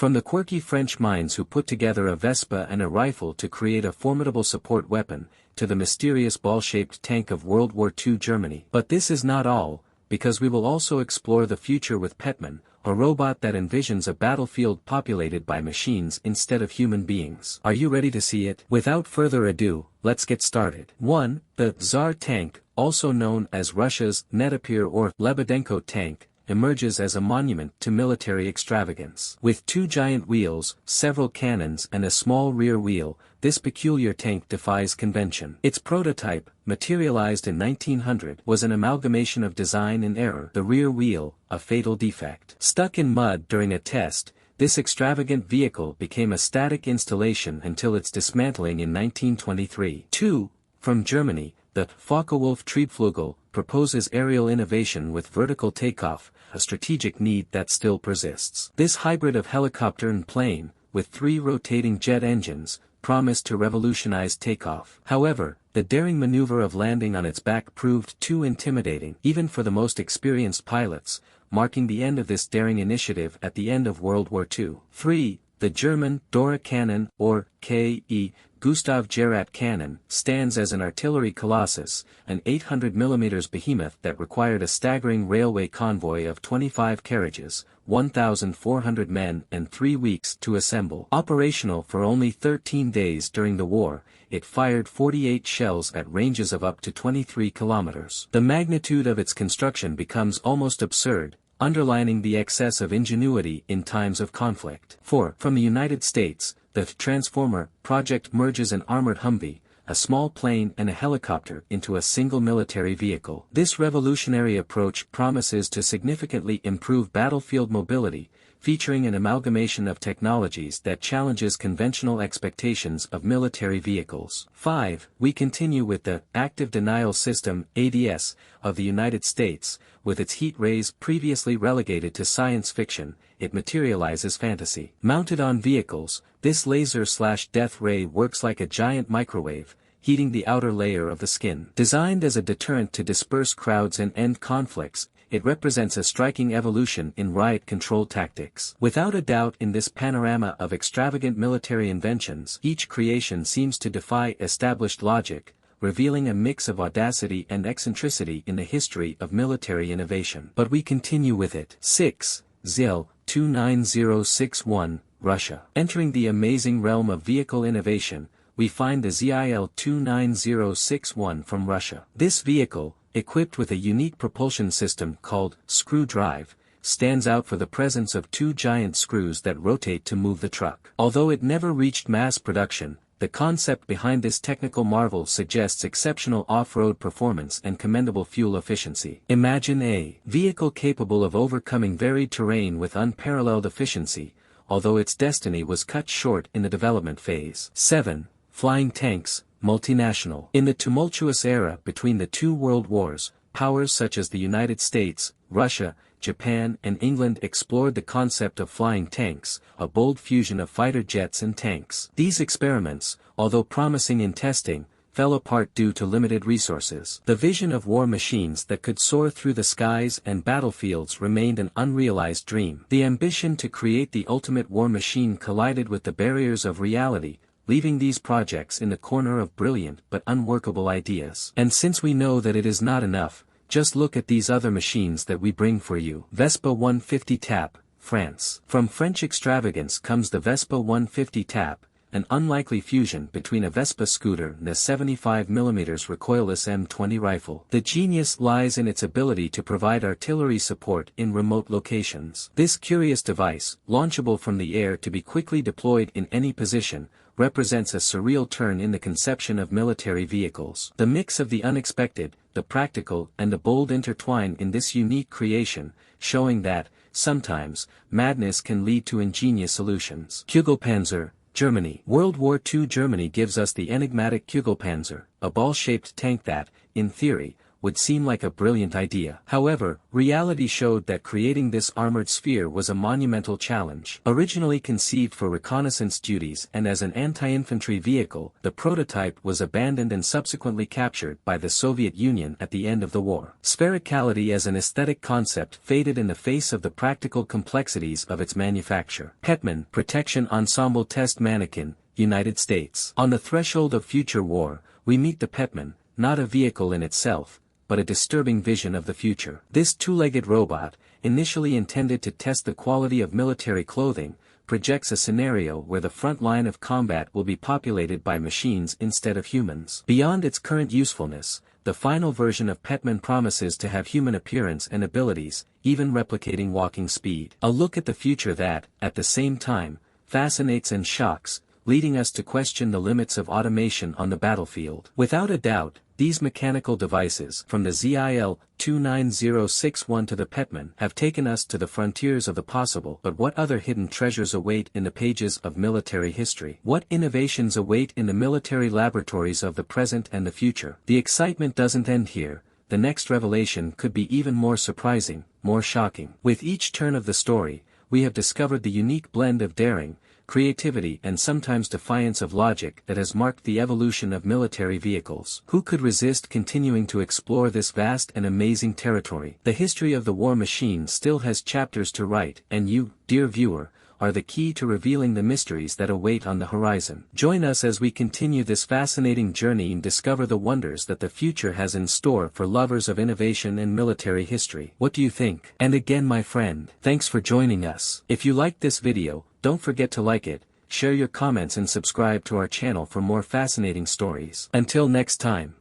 From the quirky French minds who put together a Vespa and a rifle to create a formidable support weapon, to the mysterious ball-shaped tank of World War II Germany. But this is not all, because we will also explore the future with Petman, a robot that envisions a battlefield populated by machines instead of human beings. Are you ready to see it? Without further ado, let's get started. 1. The Tsar tank, also known as Russia's Netopir or Lebedenko tank, emerges as a monument to military extravagance. With two giant wheels, several cannons and a small rear wheel, this peculiar tank defies convention. Its prototype, materialized in 1900, was an amalgamation of design and error. The rear wheel, a fatal defect. Stuck in mud during a test, this extravagant vehicle became a static installation until its dismantling in 1923. 2. From Germany, the Focke-Wulf Triebflügel proposes aerial innovation with vertical takeoff, a strategic need that still persists. This hybrid of helicopter and plane, with 3 rotating jet engines, promised to revolutionize takeoff. However, the daring maneuver of landing on its back proved too intimidating even for the most experienced pilots, marking the end of this daring initiative at the end of World War II. 3. The German Dora cannon, or K.E. Gustav Gerät cannon, stands as an artillery colossus, an 800mm behemoth that required a staggering railway convoy of 25 carriages, 1,400 men and 3 weeks to assemble. Operational for only 13 days during the war, it fired 48 shells at ranges of up to 23 kilometers. The magnitude of its construction becomes almost absurd, underlining the excess of ingenuity in times of conflict. 4. From the United States, the Transformer project merges an armored Humvee, a small plane and a helicopter into a single military vehicle. This revolutionary approach promises to significantly improve battlefield mobility, featuring an amalgamation of technologies that challenges conventional expectations of military vehicles. 5. We continue with the Active Denial System, ADS, of the United States. With its heat rays previously relegated to science fiction, it materializes fantasy. Mounted on vehicles, this laser/death ray works like a giant microwave, heating the outer layer of the skin. Designed as a deterrent to disperse crowds and end conflicts, it represents a striking evolution in riot control tactics. Without a doubt, in this panorama of extravagant military inventions, each creation seems to defy established logic, revealing a mix of audacity and eccentricity in the history of military innovation. But we continue with it. 6. ZIL 29061, Russia. Entering the amazing realm of vehicle innovation, we find the ZIL 29061 from Russia. This vehicle, equipped with a unique propulsion system called screw drive, stands out for the presence of 2 giant screws that rotate to move the truck. Although it never reached mass production, the concept behind this technical marvel suggests exceptional off-road performance and commendable fuel efficiency. Imagine a vehicle capable of overcoming varied terrain with unparalleled efficiency, although its destiny was cut short in the development phase. 7. Flying tanks, multinational. In the tumultuous era between the 2 world wars, powers such as the United States, Russia, Japan and England explored the concept of flying tanks, a bold fusion of fighter jets and tanks. These experiments, although promising in testing, fell apart due to limited resources. The vision of war machines that could soar through the skies and battlefields remained an unrealized dream. The ambition to create the ultimate war machine collided with the barriers of reality, leaving these projects in the corner of brilliant but unworkable ideas. And since we know that it is not enough, just look at these other machines that we bring for you. Vespa 150 Tap, France. From French extravagance comes the Vespa 150 Tap, an unlikely fusion between a Vespa scooter and a 75mm recoilless M20 rifle. The genius lies in its ability to provide artillery support in remote locations. This curious device, launchable from the air to be quickly deployed in any position, represents a surreal turn in the conception of military vehicles. The mix of the unexpected, the practical and the bold intertwine in this unique creation, showing that, sometimes, madness can lead to ingenious solutions. Kugelpanzer, Germany. World War II Germany gives us the enigmatic Kugelpanzer, a ball-shaped tank that, in theory, would seem like a brilliant idea. However, reality showed that creating this armored sphere was a monumental challenge. Originally conceived for reconnaissance duties and as an anti-infantry vehicle, the prototype was abandoned and subsequently captured by the Soviet Union at the end of the war. Sphericality as an aesthetic concept faded in the face of the practical complexities of its manufacture. Hetman Protection Ensemble Test Mannequin, United States. On the threshold of future war, we meet the Petman, not a vehicle in itself, but a disturbing vision of the future. This two-legged robot, initially intended to test the quality of military clothing, projects a scenario where the front line of combat will be populated by machines instead of humans. Beyond its current usefulness, the final version of Petman promises to have human appearance and abilities, even replicating walking speed. A look at the future that, at the same time, fascinates and shocks, leading us to question the limits of automation on the battlefield. Without a doubt, these mechanical devices, from the ZIL 29061 to the Petman, have taken us to the frontiers of the possible. But what other hidden treasures await in the pages of military history? What innovations await in the military laboratories of the present and the future? The excitement doesn't end here. The next revelation could be even more surprising, more shocking. With each turn of the story, we have discovered the unique blend of daring, creativity and sometimes defiance of logic that has marked the evolution of military vehicles. Who could resist continuing to explore this vast and amazing territory? The history of the war machine still has chapters to write, and you, dear viewer, are the key to revealing the mysteries that await on the horizon. Join us as we continue this fascinating journey and discover the wonders that the future has in store for lovers of innovation and military history. What do you think? And again, my friend, thanks for joining us. If you liked this video, don't forget to like it, share your comments and subscribe to our channel for more fascinating stories. Until next time.